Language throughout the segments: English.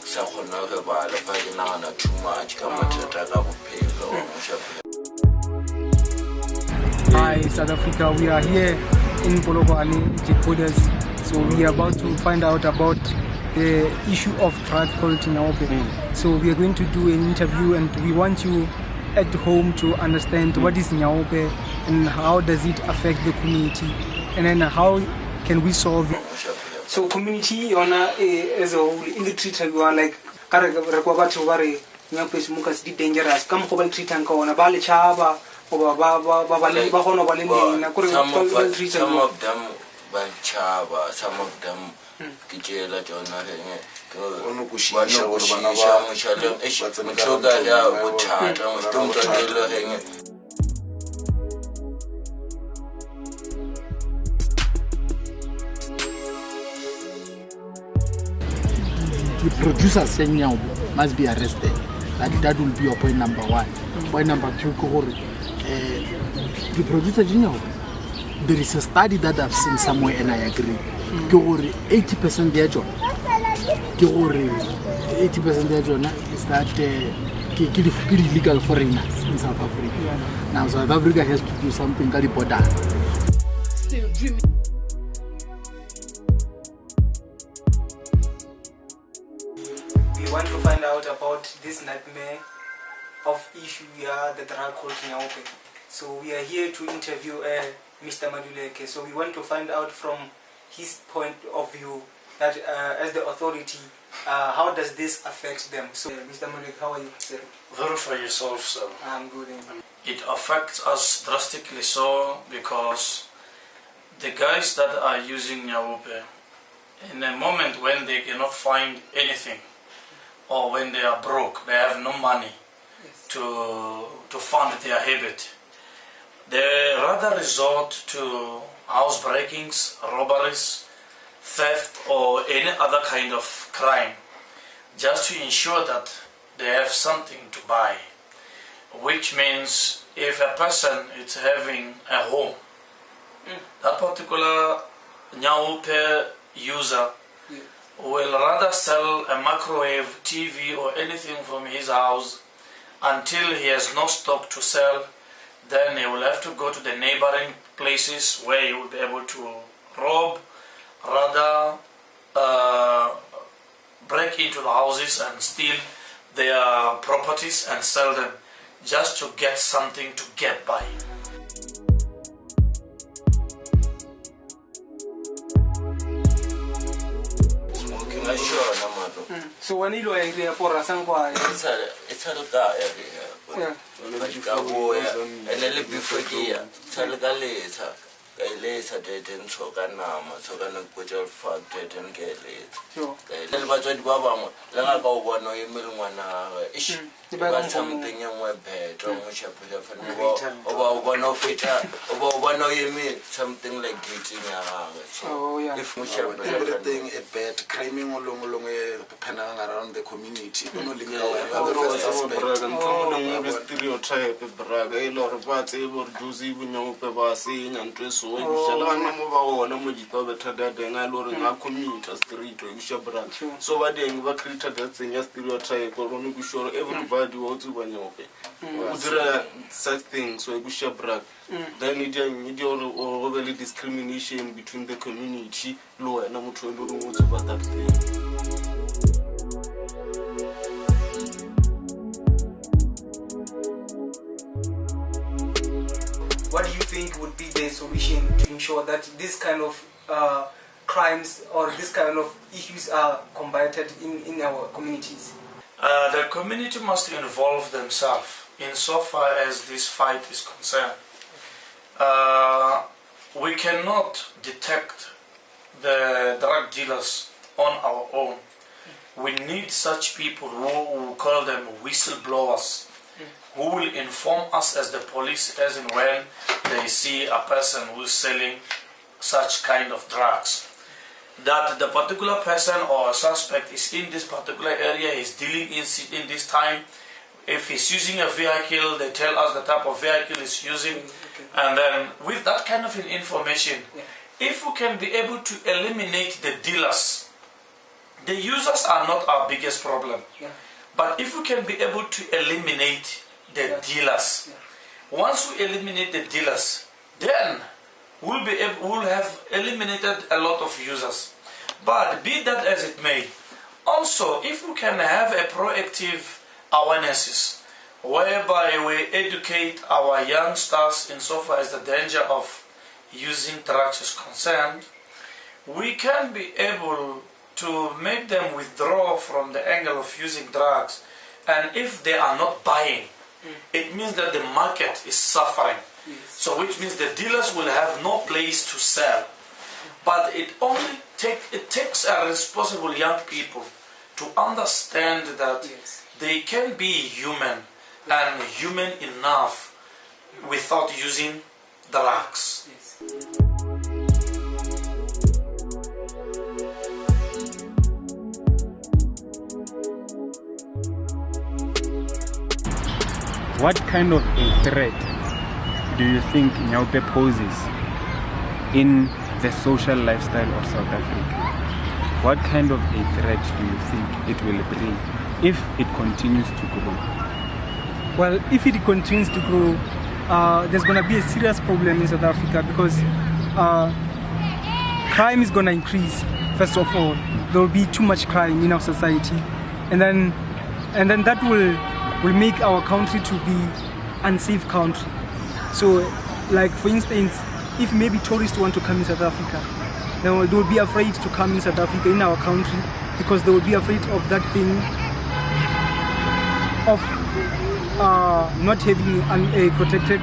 sa khona go ba le fa ke nagana too much ka mathata ka bophelo Moshapelo. Hi South Africa, we are here in Polokwane, Jikodas. So we are about to find out about the issue of drug called Nyaope. So we are going to do an interview and we want you at home to understand what is Nyaope and how does it affect the community and then how can we solve it. So community as a whole in the treat you are like Nyaope is mukas dangerous. Come over treat and go on a bali chaba. Some of them banchaba, some of them kijela jona The producers saying must be arrested. That will be your point number one. Point number two, the producer, there is a study that I've seen somewhere and I agree. 80% their job. 80% their job is that illegal foreigners in South Africa. Now South Africa has to do something very important. Still dreaming. We want to find out about this nightmare of issue the drug called Nyaope. So we are here to interview Mr. Maduleke. So we want to find out from his point of view that as the authority, how does this affect them? So Mr. Maduleke, how are you, sir? Verify yourself, sir. I'm good. It affects us drastically so because the guys that are using Nyaope, in a moment when they cannot find anything or when they are broke, they have no money to fund their habit, they rather resort to house breakings, robberies, theft or any other kind of crime just to ensure that they have something to buy, which means if a person is having a home, that particular Nyaope user will rather sell a microwave, TV or anything from his house until he has no stock to sell. Then he will have to go to the neighboring places where he will be able to rob, rather break into the houses and steal their properties and sell them just to get something to get by. So when you are here for a sangwa, it's a guy and a little before here, Talagaleta, a later date and Soganama, Sogana Pujol Fag date and get late. Then what Baba, Langa one or a million 1 hour issue about something in my bed, or which I put up about one of it, about 1 or you mean something like getting a if everything a bad criming along around the community. Stereotype braga ilor batse bo duzi bunyope ba senya ntwe so yishalana mo ba wona mo dipa bethada denga lori nga community street o yishabra so ba deng ba create that senya stereotype go no go sure everybody wo tsu banyope udira such things so yishabra then it or really discrimination between the community lo na motho lo mo tsu ba that thing. What do you think would be the solution to ensure that this kind of crimes or this kind of issues are combated in our communities? The community must involve themselves insofar as this fight is concerned. We cannot detect the drug dealers on our own. We need such people who call them whistleblowers, who will inform us as the police as and when they see a person who is selling such kind of drugs. That the particular person or suspect is in this particular area, is dealing in this time. If he's using a vehicle, they tell us the type of vehicle he's using. And then with that kind of information, if we can be able to eliminate the dealers, the users are not our biggest problem. Yeah. But if we can be able to eliminate the dealers, once we eliminate the dealers, then we'll have eliminated a lot of users. But be that as it may, also if we can have a proactive awarenesses whereby we educate our youngsters insofar as the danger of using drugs is concerned, we can be able to make them withdraw from the angle of using drugs. And if they are not buying, it means that the market is suffering. Yes. So which means the dealers will have no place to sell. But it takes a responsible young people to understand that Yes. they can be human and human enough without using drugs. Yes. What kind of a threat do you think Nyaupe poses in the social lifestyle of South Africa? What kind of a threat do you think it will bring if it continues to grow? Well, if it continues to grow, there's going to be a serious problem in South Africa because crime is going to increase. First of all, there will be too much crime in our society, and then that will make our country to be unsafe country. So, like for instance, if maybe tourists want to come in South Africa, then they will be afraid to come in South Africa, in our country, because they will be afraid of that thing of not having a protected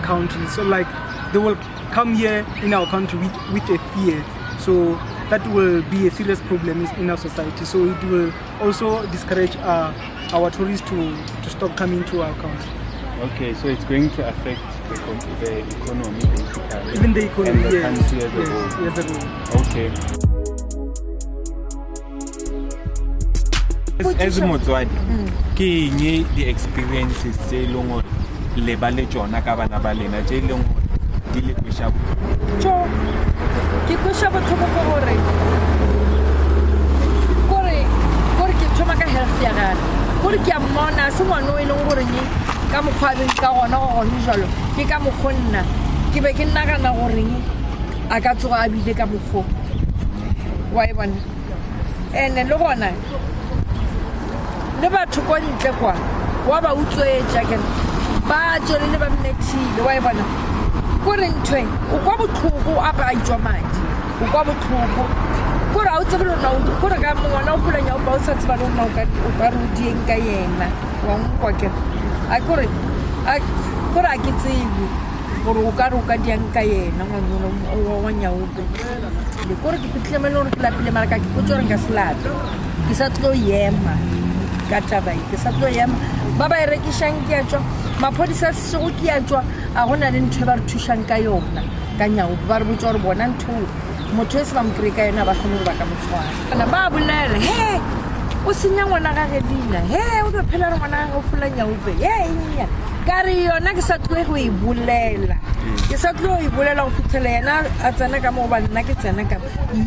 country. So like they will come here in our country with a fear. So that will be a serious problem in our society. So it will also discourage our tourists to stop coming to our country. Okay, so it's going to affect the economy basically. Even the economy, and the yes. country as a whole. Yes, as a whole. Okay. As motswadi, ke eng the experiences tse leng hore le ba le tsona ka bana ba lena tse leng hore di le kwesha ke kwesha botlhoko gore ke thoma ka health ya gana gore ke a mmona se ngwana o e leng gore ka mokgwabeng ka gona go gone jalo ke ka mokgonna ke be ke nnagana goreng a ka tsoga a bile ka mokgwa wa e bona ene le gona le batho ko ntle kwa wa ba utswetša ke ba tswelele ba mmethile wa e bona gore ntwe o kwa botlhoko a ba itswa madi o kwa botlhoko gore a o tsebe lona gore ka ngwana o golanya o ba o sa tseba lona o ka re o dieng ka yena wa nkwa ke a gore a ke tsebe gore o ka re o ka diang ka yena ngwana wa Nyaupe le gore ke fitlhemele gore ke lapile mara ka ke potse gore nka se lape ke sa tlo yema ka tabai ke sa tlo yema ba ba e rekishang ke a tswa maphodisa sego ke a tswa a gona le ntho ba re thushang ka yona ka Nyaupe ba re botsa gore bona ntho motho e se ba mokry ka yena ba kgone gore ba ka motshwana ba bolele he o senya ngwana gage dina he o tlo phela re ngwana gage o fola Nyaupe enya ka re yona ke sa tlo go e bolela ke sa tlo e bolela go fitlhela yena a tsena ka mo ba nna ke tsena ka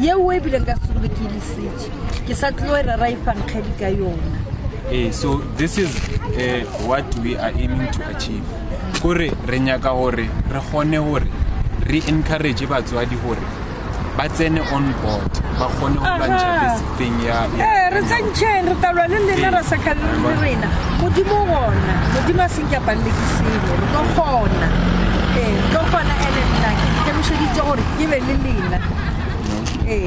yeo e bile nka se gore ke le setse ke sa tlo e rara ifang kgedi ka yona. So this is what we are aiming to achieve. Gore re nyaka gore re gone gore re encourage batswadi gore ba tsene on board ba gone go lwantsha this thing ya re tsantšheng re talwa le lena ra sakhaleng le rena modimo gona modimo a seng ke apalekisile re tlo gona tlo gona ene nna ke ikemišeditše gore ke be le lena ke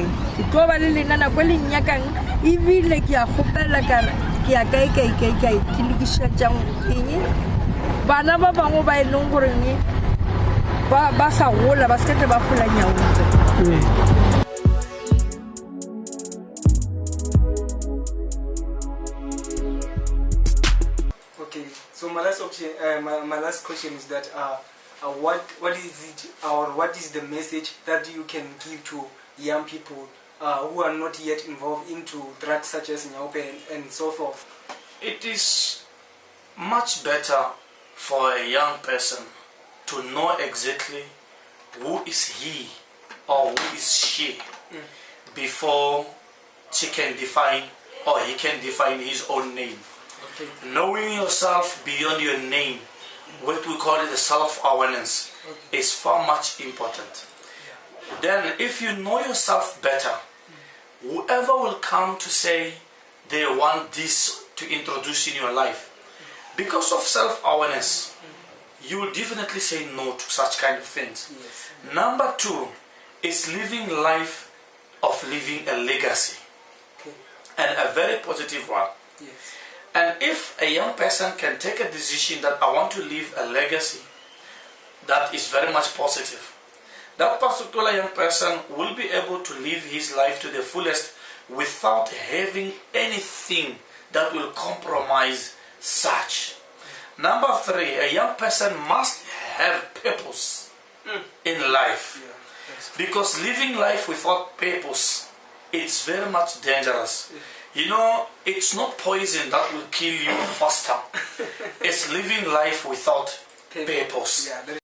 tlo ba le lena nako e lennyakang ebile ke a kgopela kare ke a kae ke lokišetšang eng bana ba bangwe ba e leng goreng ba sa gola ba sekete ba fola Nyaupe. Okay, so my last option, my last question is that what is it or what is the message that you can give to young people who are not yet involved into drugs such as Nyaupe and so forth? It is much better for a young person to know exactly who is he or who is she before she can define or he can define his own name. Okay. Knowing yourself beyond your name, what we call it the self-awareness, is far much important. Then if you know yourself better, whoever will come to say they want this to introduce in your life, because of self-awareness, you will definitely say no to such kind of things. Yes. Number 2 is living life of leaving a legacy, Okay. and a very positive one. Yes. And if a young person can take a decision that I want to leave a legacy, that is very much positive. That particular young person will be able to live his life to the fullest without having anything that will compromise such. Number 3, a young person must have purpose in life. Yeah. Because living life without purpose, it's very much dangerous. You know, it's not poison that will kill you faster. It's living life without purpose. Yeah.